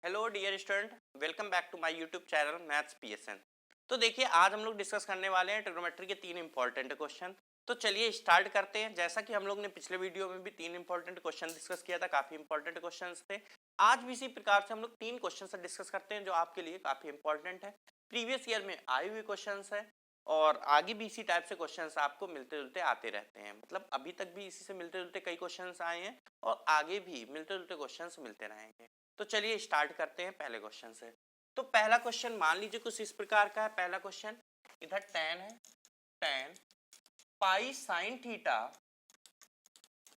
Hello dear student, welcome back to my YouTube channel maths PSN. तो देखिए आज हम लोग डिस्कस करने वाले हैं ट्रिग्नोमेट्री के तीन इंपॉर्टेंट क्वेश्चन। तो चलिए स्टार्ट करते हैं। जैसा कि हम लोग ने पिछले वीडियो में भी तीन इंपॉर्टेंट क्वेश्चन डिस्कस किया था, काफी इंपॉर्टेंट क्वेश्चन थे। आज भी इसी प्रकार से हम लोग तीन क्वेश्चन डिस्कस करते हैं जो आपके लिए काफी इंपॉर्टेंट है, प्रीवियस ईयर में आए हुए क्वेश्चन है और आगे भी इसी टाइप से क्वेश्चंस आपको मिलते जुलते आते रहते हैं। मतलब अभी तक भी इसी से मिलते जुलते कई क्वेश्चंस आए हैं और आगे भी मिलते जुलते क्वेश्चंस मिलते रहेंगे। तो चलिए स्टार्ट करते हैं पहले क्वेश्चन से। तो पहला क्वेश्चन मान लीजिए कुछ इस प्रकार का है। पहला क्वेश्चन, इधर tan है, tan pi sine theta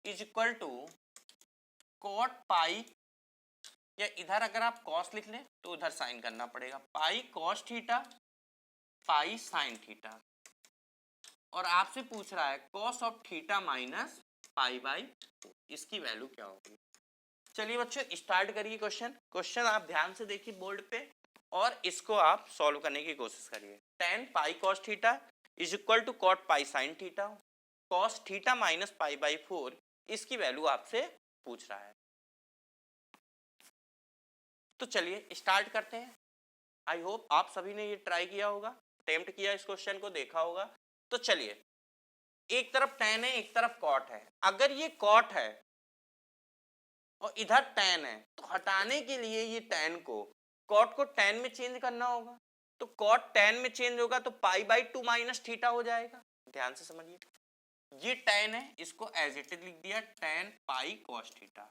is equal to cot pi, या इधर अगर आप कॉस लिख लें तो उधर साइन करना पड़ेगा, pi cos theta pi sine theta. और आपसे पूछ रहा है cos of theta minus pi by, इसकी वैल्यू क्या होगी। चलिए बच्चों स्टार्ट करिए क्वेश्चन। क्वेश्चन आप ध्यान से देखिए बोर्ड पे और इसको आप सॉल्व करने की कोशिश करिए। tan pi cos theta is equal to cot pi sin theta, cos theta minus pi by 4, इसकी वैल्यू आपसे पूछ रहा है। तो चलिए स्टार्ट करते हैं। आई होप आप सभी ने ये ट्राई किया होगा, अटेम्प्ट किया, इस क्वेश्चन को देखा होगा। तो चलिए, एक तरफ tan है एक तरफ cot है। अगर ये cot है और इधर tan है तो हटाने के लिए ये tan को cot को tan में चेंज करना होगा। तो cot tan में चेंज होगा तो पाई बाई 2 माइनस थीटा हो जाएगा। ध्यान से समझिए, ये tan है, इसको एज इट इज लिख दिया, tan pi cos theta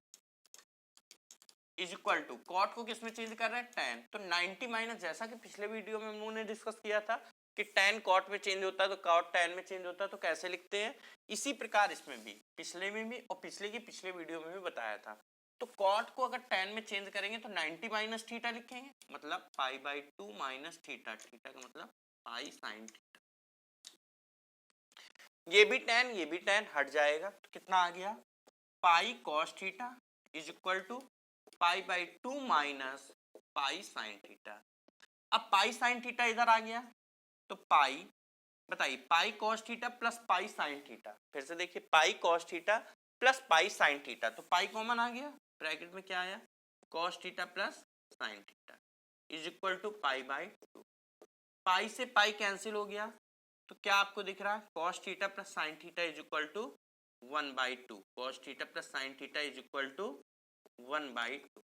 is equal to cot को किस में चेंज कर रहे हैं, tan। तो 90 माइनस, जैसा कि पिछले वीडियो में हम लोगों ने डिस्कस किया था कि tan cot में चेंज होता है तो cot tan में चेंज होता है, तो कैसे लिखते हैं, इसी प्रकार इसमें भी, पिछले में भी और पिछले वीडियो में भी बताया था। तो cot को अगर tan में चेंज करेंगे तो 90 माइनस थीटा लिखेंगे, मतलब पाई बाई 2 माइनस थीटा, थीटा का मतलब पाई साइन थीटा। ये भी tan हट जाएगा तो कितना आ गया, pi cos theta is equal to pi by 2 minus pi sine theta. अब पाई साइन थीटा इधर आ गया तो पाई, बताइए, पाई cos theta plus pi sine theta. फिर से देखिए, पाई cos theta plus pi sine theta, तो पाई कॉमन आ गया, ब्रैकेट में क्या आया, cos theta plus sine theta is equal to pi by 2। Pi से पाई कैंसिल हो गया तो क्या आपको दिख रहा है, cos theta plus sine theta is equal to 1/2, cos theta plus sine theta is equal to 1/2।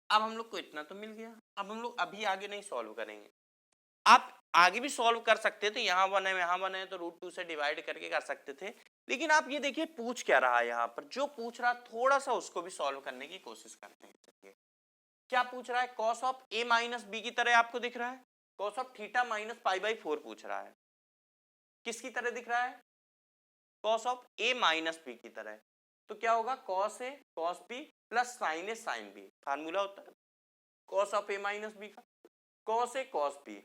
अब हम लोग को इतना तो मिल गया। अब हम लोग अभी आगे नहीं सॉल्व करेंगे, आप आगे भी सॉल्व कर सकते थे, यहाँ वन है यहाँ वन है तो √2 से डिवाइड करके कर सकते थे। लेकिन आप ये देखिए पूछ क्या रहा है, यहाँ पर जो पूछ रहा थोड़ा सा उसको भी सॉल्व करने की कोशिश करते हैं। क्या पूछ रहा है, cos of a minus B की तरह आपको दिख रहा है, cos of theta minus pi by 4 पूछ रहा है। किसकी तरह दिख रहा है, cos of a minus B की तरह। तो क्या होगा, cos a cos b plus sin a sin b, formula होता है cos of a minus B का, cos a cos b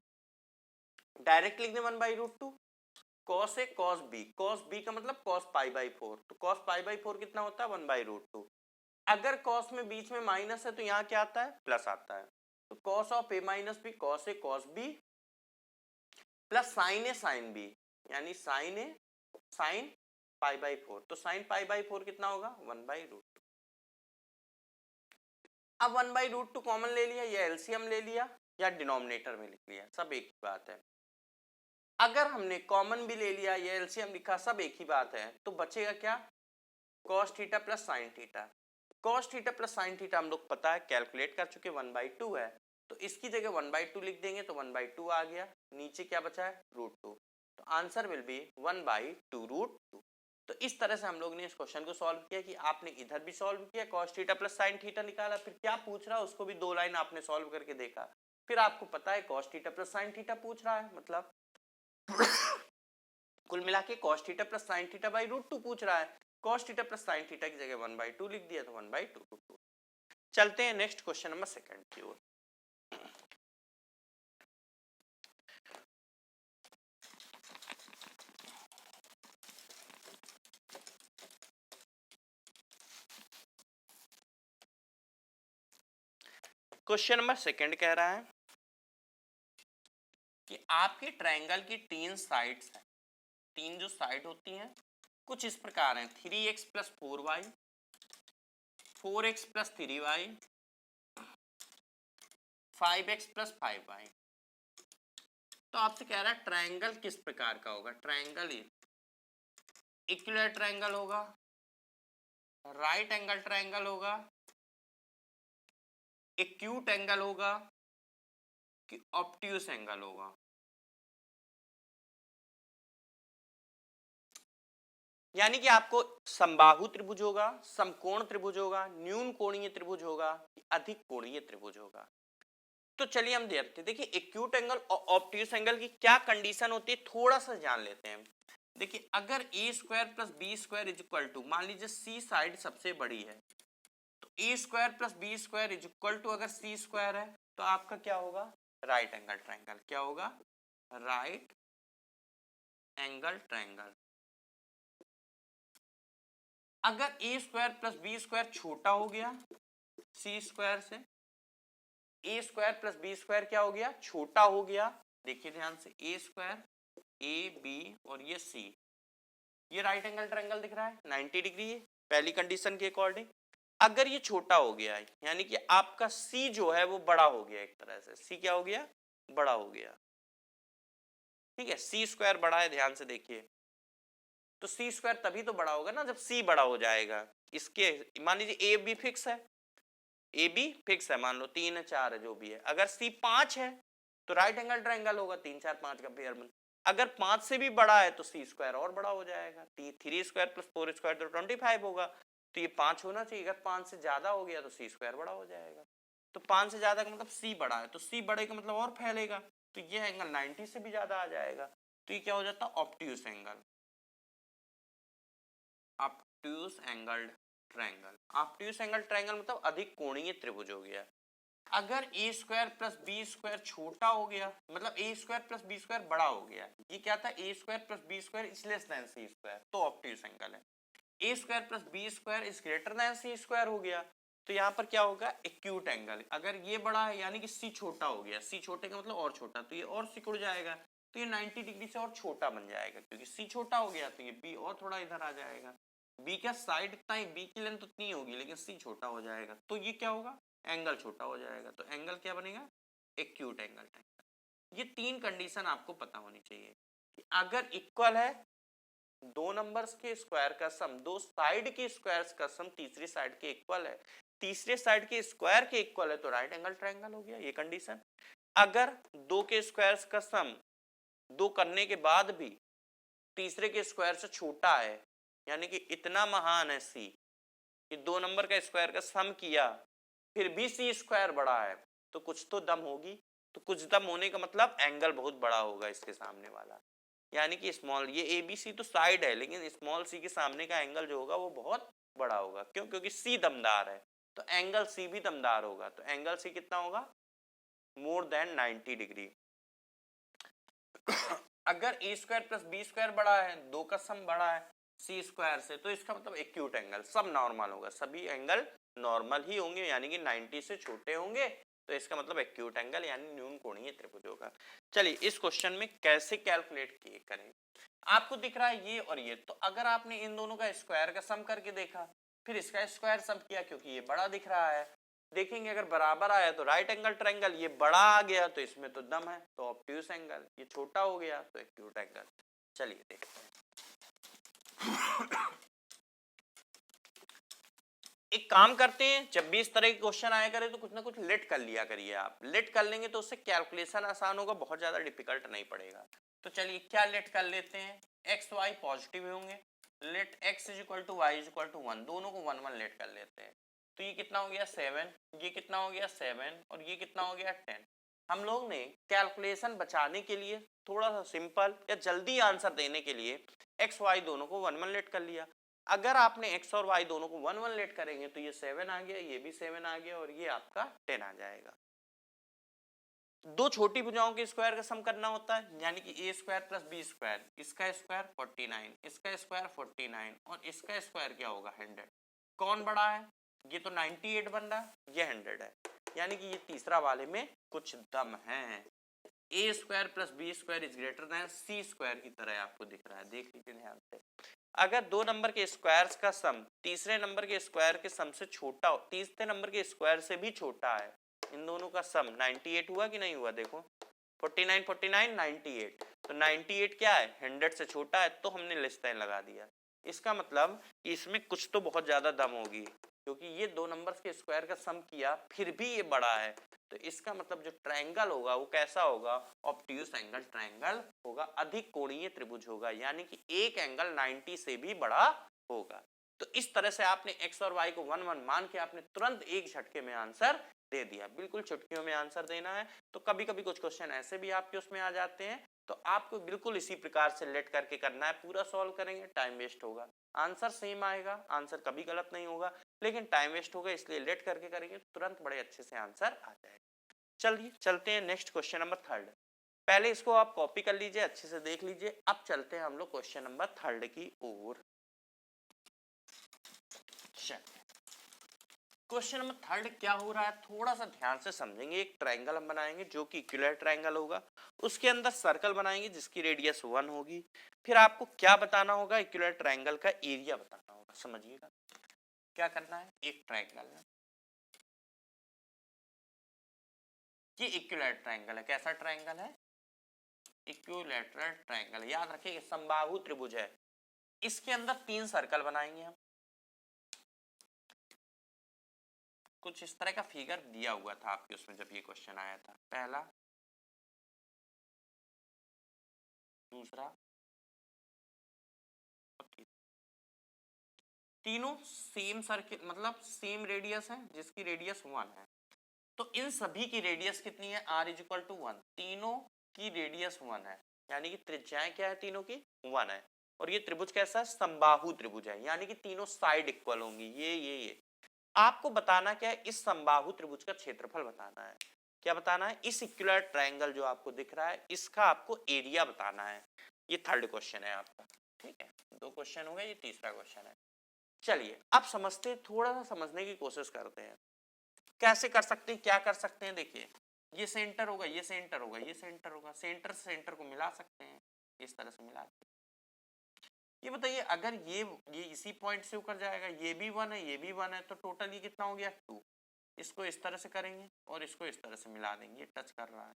direct लिख दे 1/√2, cos a cos b का मतलब cos पाई बाई 4, तो cos पाई बाई 4 कितना होता है, 1/√2। अगर cos में बीच में माइनस है तो यहाँ क्या आता है, प्लस आता है। तो cos of a minus B cos a cos b plus sin a sin b, यानी sin a sin pi by 4, तो sin पाई बाई 4 कितना होगा, 1/√2। अब 1/√2 कॉमन ले लिया या एलसीएम ले लिया या डिनोमिनेटर में लिख लिया, सब एक ही बात है। अगर हमने कॉमन भी ले लिया या एलसीएम लिखा, सब एक ही बात है, तो बचेगा क्या, cos theta plus sine theta. cos theta plus sine theta हम लोग पता है, कैलकुलेट कर चुके, 1/2 है, तो इसकी जगह 1/2 लिख देंगे तो 1/2 आ गया, नीचे क्या बचा है, √2, तो आंसर विल बी 1/2 √2। तो इस तरह से हम लोग ने इस क्वेश्चन को सॉल्व किया कि आपने इधर भी सॉल्व किया, cos theta plus sine theta निकाला, फिर क्या पूछ रहा है उसको भी 2 लाइन आपने सॉल्व करके देखा, फिर आपको पता है cos theta plus sine theta पूछ रहा है, मतलब कुल मिला के cos theta plus sine theta by √2 पूछ रहा है, cos theta plus sine theta की जगह 1/2 लिख दिया तो 1/2 चलते हैं नेक्स्ट क्वेश्चन नंबर सेकंड की ओर। क्वेश्चन नंबर सेकंड कह रहा है कि आपके ट्रायंगल की 3 साइड्स हैं, 3 जो साइड होती हैं कुछ इस प्रकार हैं, 3x plus 4y, 4x plus 3y, 5x plus 5y। तो आपसे कह रहा है ट्रायंगल किस प्रकार का होगा, ट्रायंगल इक्विलैटरल ट्रायंगल होगा, राइट एंगल ट्रायंगल होगा, एक्यूट एंगल होगा कि ऑब्ट्यूस एंगल होगा। यानी कि आपको समबाहु त्रिभुज होगा, समकोण त्रिभुज होगा, न्यून कोणीय त्रिभुज होगा, अधिक कोणीय त्रिभुज होगा। तो चलिए हम देखते हैं। देखिए एक्यूट एंगल और ऑब्ट्यूस एंगल की क्या कंडीशन होती है, थोड़ा सा जान लेते हैं। देखिए अगर A square plus B square is equal to, मान लीजिए सी साइड सबसे बड़ी है, तो A square plus B square is equal to अगर सी स्क्वायर है तो आपका क्या होगा, राइट एंगल ट्रायंगल। क्या होगा, राइट एंगल ट्रायंगल। अगर A square plus B square छोटा हो गया सी स्क्वायर से, ए स्क्वायर प्लस बी स्क्वायर क्या हो गया, छोटा हो गया। देखिए ध्यान से, ए स्क्वायर, ए बी और ये सी, ये राइट एंगल ट्रायंगल दिख रहा है 90 डिग्री है पहली कंडीशन के अकॉर्डिंग। अगर ये छोटा हो गया है यानी कि आपका सी जो है वो बड़ा हो गया, एक तरह से सी क्या हो गया, बड़ा हो गया। ठीक है, सी स्क्वायर बड़ा है, ध्यान से देखिए, तो सी स्क्वायर तभी तो बड़ा होगा ना जब सी बड़ा हो जाएगा। इसके मान लीजिए ए बी फिक्स है, ए बी फिक्स है, मान लो 3 है 4 है जो भी है। अगर सी 5 है तो राइट एंगल ट्रायंगल होगा, 3 4 5 का पेयर बन। अगर 5 से भी बड़ा है तो सी स्क्वायर और बड़ा हो जाएगा, 3 स्क्वायर प्लस 4 स्क्वायर तो 25 होगा, तो ये 5 होना चाहिए। अगर 5 से ज्यादा हो गया तो सी स्क्वायर बड़ा हो जाएगा। तो 5 से ज्यादा का मतलब सी बड़ा है, तो सी बड़े का मतलब और फैलेगा, तो ये एंगल 90 से भी ज्यादा आ जाएगा। तो ये क्या हो जाता है, obtuse angle, obtuse angle triangle. Obtuse angle triangle मतलब अधिक कोणीय त्रिभुज हो गया। अगर A square plus B square छोटा हो गया, मतलब A square plus B square बड़ा हो गया, ये क्या था, A square plus B square is less than C square, तो ऑब्ट्यूस एंगल है। A square plus B square is greater than C square हो गया, तो यहाँ पर क्या होगा, एक्यूट एंगल। अगर ये बड़ा है यानी कि सी छोटा हो गया, सी छोटे का मतलब और छोटा, तो ये और सिकुड़ जाएगा, तो ये 90 डिग्री से और छोटा बन जाएगा, क्योंकि सी छोटा हो गया तो ये बी और थोड़ा इधर आ जाएगा। बी का साइड इतना ही, बी की लेंथ उतनी होगी लेकिन सी छोटा हो जाएगा, तो ये क्या होगा, एंगल छोटा हो जाएगा, तो एंगल क्या बनेगा, एक्यूट एंगल। ये 3 कंडीशन आपको पता होनी चाहिए कि अगर इक्वल है दो नंबर्स के स्क्वायर का सम, दो साइड के स्क्वायर्स का सम तीसरी साइड के इक्वल है, तीसरे साइड के स्क्वायर के इक्वल है, तो राइट एंगल ट्रायंगल हो गया, ये कंडीशन। अगर दो के स्क्वायर्स का सम दो करने के बाद भी तीसरे के स्क्वायर से छोटा है, यानी कि इतना महान है सी कि दो नंबर का स्क्वायर का सम किया फिर भी सी स्क्वायर बड़ा है, तो कुछ तो दम होगी। तो कुछ दम होने का मतलब एंगल बहुत बड़ा होगा इसके सामने वाला, यानी कि स्मॉल, ये ए बी सी तो साइड है लेकिन स्मॉल सी के सामने का एंगल जो होगा वो बहुत बड़ा होगा। क्यों, क्योंकि सी दमदार है, तो एंगल सी भी दमदार होगा, तो एंगल सी कितना होगा, मोर देन 90 डिग्री। अगर A square plus B square बड़ा है, दो का सम बड़ा है सी स्क्वायर से, तो इसका मतलब एक्यूट एंगल, सब नॉर्मल होगा, सभी एंगल नॉर्मल ही होंगे, यानी कि 90 से छोटे होंगे, तो इसका मतलब एक्यूट एंगल यानी न्यून कोणीय त्रिभुज होगा। चलिए इस क्वेश्चन में कैसे कैलकुलेट किए करें। आपको दिख रहा है ये और ये, तो अगर आपने इन दोनों का स्क्वायर का सम करके देखा, फिर इसका स्क्वायर सम किया, क्योंकि ये बड़ा दिख रहा है, देखेंगे अगर बराबर आया तो राइट एंगल ट्रायंगल, ये बड़ा आ गया तो इसमें तो दम है, तो ऑब्ट्यूस एंगल, ये छोटा हो गया तो एक्यूट एंगल। चलिए देखते हैं। एक काम करते हैं, जब भी इस तरह के क्वेश्चन आया करे तो कुछ ना कुछ लेट कर लिया करिए। आप लेट कर लेंगे तो उससे कैलकुलेशन आसान होगा, बहुत ज्यादा डिफिकल्ट नहीं पड़ेगा। तो चलिए क्या लेट कर लेते हैं, एक्स वाई पॉजिटिव होंगे, let X is equal to Y is equal to 1, दोनों को 1 1 लेट कर लेते हैं। तो ये कितना हो गया 7, ये कितना हो गया 7 और ये कितना हो गया 10। हम लोग ने कैलकुलेशन बचाने के लिए, थोड़ा सा सिंपल या जल्दी आंसर देने के लिए एक्स वाई दोनों को 1 1 लेट कर लिया। अगर आपने x और y दोनों को 1 1 लेट करेंगे तो ये 7 आ गया, ये भी 7 आ गया और ये आपका 10 आ जाएगा। दो छोटी भुजाओं के स्क्वायर का सम करना होता है, यानी कि a square plus B square, इसका स्क्वायर 49, इसका स्क्वायर 49 और इसका स्क्वायर क्या होगा 100। कौन बड़ा है, ये तो 98 बन रहा है, ये 100 है, यानी कि ये तीसरा वाले में कुछ दम है। a square plus B square is greater than C square की तरह आपको दिख रहा है, देख लीजिए ध्यान से। अगर दो नंबर के स्क्वायर्स का सम तीसरे नंबर के स्क्वायर के सम से छोटा हो, तीसरे नंबर के स्क्वायर से भी छोटा है, इन दोनों का सम 98 हुआ कि नहीं हुआ? देखो 49 49 98, तो 98 क्या है? 100 से छोटा है, तो हमने लेस देन लगा दिया। इसका मतलब कि इसमें कुछ तो बहुत ज्यादा दम होगी, क्योंकि ये दो नंबर्स के स्क्वायर का सम किया फिर भी ये बड़ा है, तो इसका मतलब जो ट्रायंगल होगा वो कैसा होगा? ऑब्ट्यूज एंगल ट्रायंगल होगा, अधिक कोणीय त्रिभुज होगा, यानी कि एक एंगल 90 से भी बड़ा होगा। तो इस तरह से आपने x और y को 1 1 मान के आपने तुरंत एक झटके में आंसर दे दिया। बिल्कुल चुटकियों में आंसर देना है। तो कभी कभी कुछ क्वेश्चन ऐसे भी आपके उसमें आ जाते हैं, तो आपको बिल्कुल इसी प्रकार से लेट करके करना है। पूरा सॉल्व करेंगे टाइम वेस्ट होगा, आंसर सेम आएगा, आंसर कभी गलत नहीं होगा, लेकिन टाइम वेस्ट होगा, इसलिए लेट करके करेंगे, तुरंत बड़े अच्छे से आंसर आ जाएगा। चलिए चलते हैं नेक्स्ट क्वेश्चन नंबर 3। पहले इसको आप कॉपी कर लीजिए, अच्छे से देख लीजिए। अब चलते हैं हम लोग क्वेश्चन नंबर 3 की ओर। क्वेश्चन नंबर 3 क्या हो रहा है, थोड़ा सा ध्यान से समझेंगे। एक ट्रायंगल हम बनाएंगे जो कि इक्विलैटरल ट्रायंगल होगा, उसके अंदर सर्कल बनाएंगे जिसकी रेडियस 1 होगी। फिर आपको क्या बताना होगा? इक्विलैटरल ट्रायंगल का एरिया बताना होगा। समझिएगा क्या करना है। एक ट्रायंगल है, ये इक्विलैटरल ट्रायंगल है। कैसा ट्रायंगल है? Equilateral triangle. याद रखिए समबाहु त्रिभुज है। इसके अंदर 3 सर्कल बनाएंगे हम। कुछ इस तरह का फिगर दिया हुआ था आपके उसमें जब ये क्वेश्चन आया था। पहला, दूसरा, तीनों सेम सर्किल मतलब सेम रेडियस है, जिसकी रेडियस 1 है। तो इन सभी की रेडियस कितनी है? r is equal to 1। तीनों की रेडियस 1 है, यानी कि त्रिज्याएं क्या है? तीनों की 1 है। और ये त्रिभुज कैसा है? समबाहु त्रिभुज है, यानी कि तीनों साइड इक्वल होंगी। ये आपको बताना क्या है? इस समबाहु त्रिभुज का क्षेत्रफल बताना है। क्या बताना है? इस इक्विलैटरल ट्रायंगल जो आपको दिख रहा है, इसका आपको एरिया बताना है। ये 3rd क्वेश्चन है आपका। ठीक है, 2 क्वेश्चन हो गए, ये तीसरा क्वेश्चन है। चलिए अब समझते हैं, थोड़ा सा समझने की कोशिश करते हैं। कैसे कर सकते हैं, क्या कर सकते हैं? देखिए ये सेंटर होगा, ये सेंटर होगा, ये सेंटर होगा, सेंटर से सेंटर को मिला सकते हैं, इस तरह से मिला। ये बताइए अगर ये इसी पॉइंट से होकर जाएगा, ये भी 1 है, ये भी 1 है, तो टोटल ये कितना हो गया? 2। इसको इस तरह से करेंगे और इसको इस तरह से मिला देंगे, ये टच कर रहा है।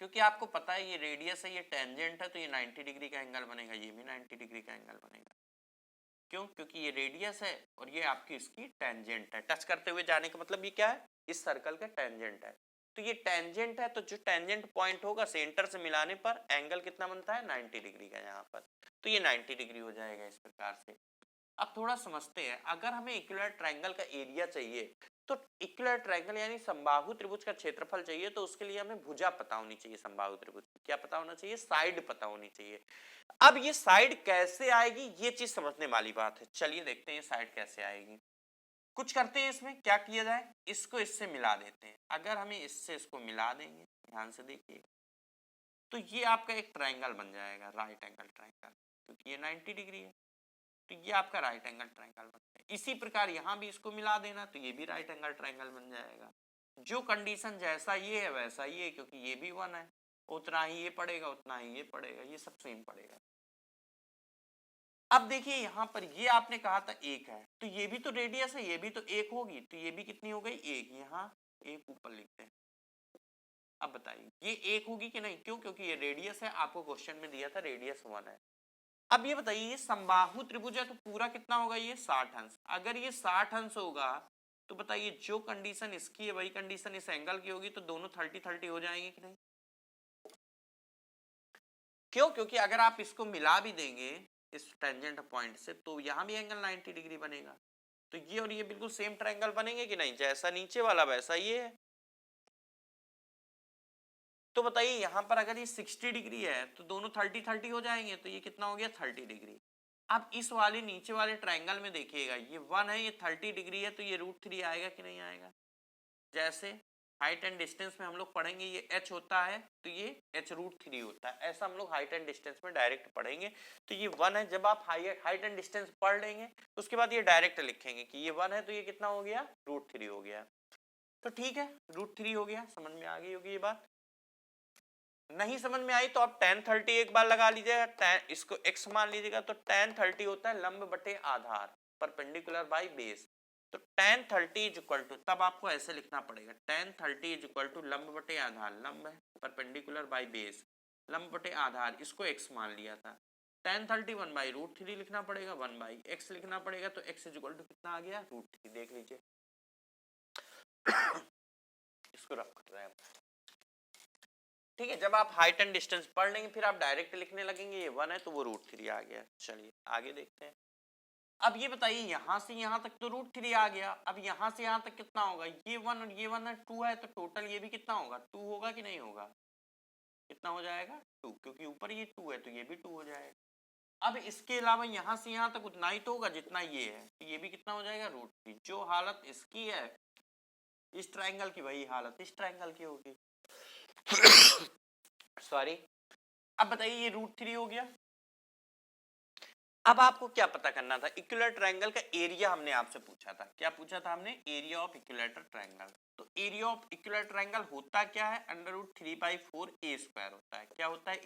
क्योंकि आपको पता है ये रेडियस है, ये टेंजेंट है, तो ये 90 डिग्री का एंगल बनेगा, ये भी 90 डिग्री का एंगल बनेगा। क्यों? क्योंकि ये रेडियस है और ये आपकी इसकी टेंजेंट है। टच करते हुए जाने का मतलब ये क्या है? इस सर्कल का टेंजेंट है। तो ये टेंजेंट है, तो जो टेंजेंट पॉइंट होगा सेंटर से मिलाने पर एंगल कितना बनता है? 90 डिग्री का यहाँ पर। तो ये 90 डिग्री हो जाएगा इस प्रकार से। अब थोड़ा समझते हैं, अगर हमें इक्विलैटरल ट्रायंगल का एरिया चाहिए, तो इक्विलैटरल ट्रायंगल यानी समबाहु त्रिभुज का क्षेत्रफल चाहिए, तो उसके लिए हमें भुजा पता होनी चाहिए। समबाहु त्रिभुज क्या पता होना चाहिए? साइड पता होनी चाहिए। अब ये साइड कैसे आएगी, ये चीज समझने वाली बात है। चलिए देखते हैं साइड कैसे आएगी। कुछ करते हैं, इसमें क्या किया जाए, इसको इससे मिला देते हैं। अगर हमें इससे इसको मिला देंगे, ध्यान से देखिए, तो ये आपका एक ट्रायंगल बन जाएगा, राइट एंगल ट्रायंगल, क्योंकि ये 90 डिग्री है, तो ये आपका राइट एंगल ट्रायंगल बन जाएगा। इसी प्रकार यहाँ भी इसको मिला देना, तो ये भी राइट एंगल ट्रायंगल बन जाएगा। जो कंडीशन जैसा ये है वैसा ये, क्योंकि ये भी 1 है, उतना ही ये पड़ेगा, उतना ही ये पड़ेगा, ये सब सेम पड़ेगा। अब देखिए यहाँ पर ये आपने कहा था 1 है, तो ये भी तो रेडियस है, ये भी तो 1 होगी, तो ये भी कितनी हो गई? 1। यहाँ 1 ऊपर लिखते हैं। अब बताइए ये 1 होगी कि नहीं? क्यों? क्योंकि ये रेडियस है, आपको क्वेश्चन में दिया था रेडियस 1 है। अब ये बताइए ये समबाहु त्रिभुज है, तो पूरा कितना होगा? ये 60 अंश। अगर ये 60 अंश होगा, तो बताइए जो कंडीशन इसकी है वही कंडीशन इस एंगल की होगी, तो दोनों 30-30 हो जाएंगे कि नहीं? क्यों? क्योंकि अगर आप इसको मिला भी देंगे इस टेंजेंट पॉइंट से, तो यहां भी एंगल 90 डिग्री बनेगा। तो ये और ये बिल्कुल सेम ट्रायंगल बनेंगे कि नहीं? जैसा नीचे वाला वैसा ये है। तो बताइए यहां पर अगर ये 60 डिग्री है, तो दोनों 30-30 हो जाएंगे, तो ये कितना हो गया? 30 डिग्री। अब इस वाले नीचे वाले ट्रायंगल में देखिएगा, ये 1 है, ये 30 डिग्री है, तो ये √3 आएगा कि नहीं आएगा? जैसे हाइट एंड डिस्टेंस में हम लोग पढ़ेंगे, ये h होता है, तो ये h√3 होता है। ऐसा हम लोग हाइट एंड डिस्टेंस में डायरेक्ट पढ़ेंगे। तो ये 1 है, जब आप हाइट एंड डिस्टेंस पढ़ लेंगे, उसके बाद ये डायरेक्ट लिखेंगे कि ये 1 है, तो ये कितना हो गया? √3 हो गया। तो ठीक है, √3 हो गया, समझ में आ गई होगी ये बात। नहीं समझ में आई तो आप tan 30 एक बार लगा लीजिएगा, इसको x मान लीजिएगा, तो tan 30 होता है लंब बटे आधार, परपेंडिकुलर बाय बेस। तो tan 30 इज इक्वल टू, तब आपको ऐसे लिखना पड़ेगा tan 30 इज इक्वल टू लंब बटे आधार, लंब है परपेंडिकुलर बाय बेस, लंब बटे आधार, इसको x मान लिया था, tan 30 1/√3 लिखना पड़ेगा, 1/x लिखना पड़ेगा, तो x इज इक्वल टू कितना आ गया √3, देख लीजिए। इसको रफ कर रहे हैं, ठीक है। जब आप हाइट एंड डिस्टेंस पढ़ लेंगे फिर आप डायरेक्ट लिखने लगेंगे, ये 1 है तो वो √3 आ गया। चलिए आगे देखते हैं। अब ये बताइए यहां से यहां तक तो √3 आ गया, अब यहां से यहां तक कितना होगा, ये 1 और ये 1 है, 2 है, तो टोटल ये भी कितना होगा 2 होगा कि नहीं होगा, कितना हो जाएगा 2, क्योंकि ऊपर ये 2 है तो ये भी 2 हो जाएगा। अब इसके अलावा यहां से यहां तक उतना ही तो होगा जितना ये है, तो ये भी कितना हो जाएगा √3। जो हालत इसकी है इस ट्रायंगल की, वही हालत इस ट्रायंगल की होगी। सॉरी। अब बताइए ये √3 हो गया। अब आपको क्या पता करना था, इक्विलैटरल ट्रायंगल का एरिया हमने आपसे पूछा था, क्या पूछा था हमने, एरिया ऑफ इक्विलैटरल ट्रायंगल। तो एरिया ऑफ इक्विलैटरल ट्रायंगल होता क्या है, √3/4a² होता है। क्या होता है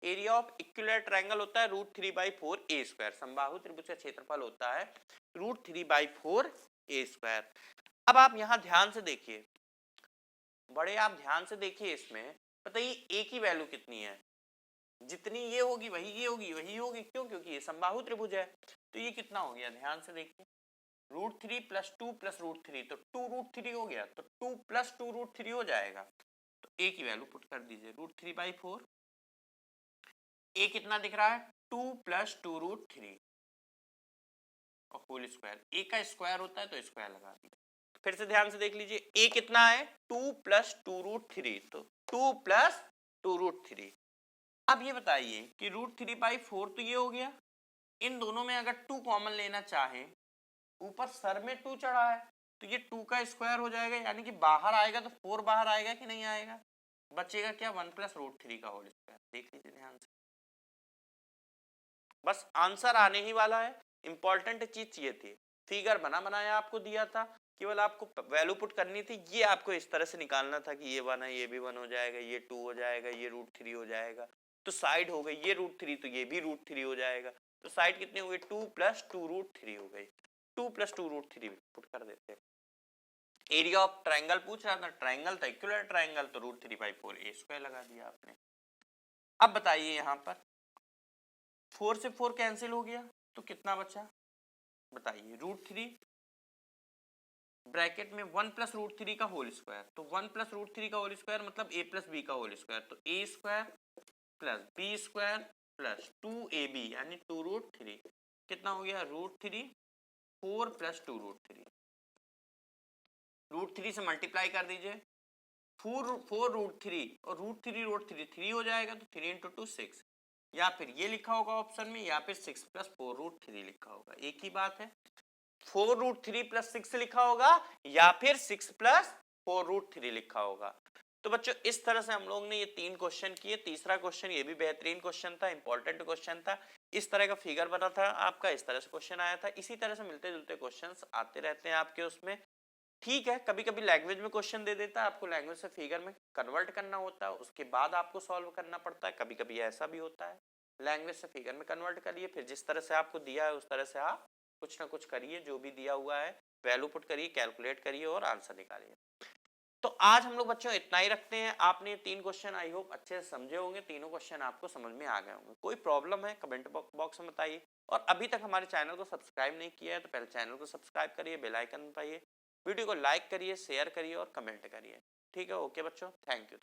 एरिया ऑफ इक्विलैटरल ट्रायंगल होता है √3/4a²। समबाहु त्रिभुज का क्षेत्रफल होता है √3/4a²। अब आप यहां ध्यान से देखिए, बड़े आप ध्यान से देखिए, इसमें बताइए a की वैल्यू कितनी है, जितनी ये होगी वही ये होगी वही होगी, क्यों, क्योंकि ये समबाहु त्रिभुज है। तो ये कितना हो गया, ध्यान से देखिए, √3 + 2 + √3, तो 2√3 हो गया, तो 2 + 2√3 हो जाएगा। तो a की वैल्यू पुट कर दीजिए √3/4, a कितना दिख रहा है 2 + 2√3 और होल स्क्वायर, a का स्क्वायर होता है तो स्क्वायर लगा दिया। फिर से ध्यान से देख लीजिए, a कितना है 2 + 2√3, तो 2 + 2√3। अब ये बताइए कि √3/4 तो ये हो गया, इन दोनों में अगर 2 कॉमन लेना चाहे, ऊपर सर में 2 चढ़ा है तो ये 2 का स्क्वायर हो जाएगा, यानी कि बाहर आएगा तो 4 बाहर आएगा कि नहीं आएगा, बचेगा क्या 1 + √3 का होल स्क्वायर। देख लीजिए ध्यान से, बस आंसर आने ही वाला है। इंपॉर्टेंट चीज ये थी, फिगर बना बनाया आपको दिया था, केवल आपको वैल्यू पुट करनी थी। ये आपको इस तरह से निकालना था कि ये 1 है, ये भी 1 हो जाएगा, ये 2 हो जाएगा, ये √3 हो जाएगा, तो साइड हो गई ये √3, तो ये भी √3 हो जाएगा, तो साइड कितनी हो गई 2 + 2√3 हो गई। 2 + 2√3 पुट कर देते हैं। एरिया ऑफ ट्रायंगल पूछ रहा था, ट्रायंगल था इक्विलैटरल ट्रायंगल, तो √3/4a² लगा दिया आपने। अब बताइए यहां पर 4 से 4 कैंसिल हो गया तो कितना बचा, बताइए √3 ब्रैकेट में 1 + √3 का होल स्क्वायर, तो 1 + √3 का होल स्क्वायर मतलब a + b का होल स्क्वायर, तो a² + b² + 2ab यानी 2√3 कितना हो गया √3 4 + 2√3, √3 से मल्टीप्लाई कर दीजिए, 4√3 और √3 3 हो जाएगा, तो 3 × 2 6, या फिर ये लिखा होगा ऑप्शन में, या फिर 6 + 4√3 लिखा होगा, एक ही बात है। 4√3 + 6 लिखा होगा या फिर 6 + 4√3 लिखा होगा। तो बच्चों इस तरह से हम लोग ने ये 3 क्वेश्चन किए। तीसरा क्वेश्चन ये भी बेहतरीन क्वेश्चन था, इंपॉर्टेंट क्वेश्चन था। इस तरह का फिगर बना था आपका, इस तरह से क्वेश्चन आया था। इसी तरह से मिलते जुलते क्वेश्चंस आते रहते हैं आपके उसमें, ठीक है। कभी कभी लैंग्वेज में क्वेश्चन दे देता है, आपको लैंग्वेज से फिगर में कन्वर्ट करना होता है, उसके बाद आपको सॉल्व करना पड़ता है। कभी कभी ऐसा भी होता है, लैंग्वेज से फिगर में कन्वर्ट करिए, फिर जिस तरह से आपको दिया है उस तरह से आप कुछ ना कुछ करिए, जो भी दिया हुआ है वैल्यू पुट करिए, कैलकुलेट करिए और आंसर निकालिए। तो आज हम लोग बच्चों इतना ही रखते हैं। आपने 3 क्वेश्चन आई होप अच्छे से समझे होंगे, तीनों क्वेश्चन आपको समझ में आ गए होंगे। कोई प्रॉब्लम है कमेंट बॉक्स में बताइए, और अभी तक हमारे चैनल को सब्सक्राइब नहीं किया है तो पहले चैनल को सब्सक्राइब करिए, बेल आइकन दबाइए, वीडियो को लाइक करिए, शेयर करिए और कमेंट करिए, ठीक है। ओके बच्चों, थैंक यू।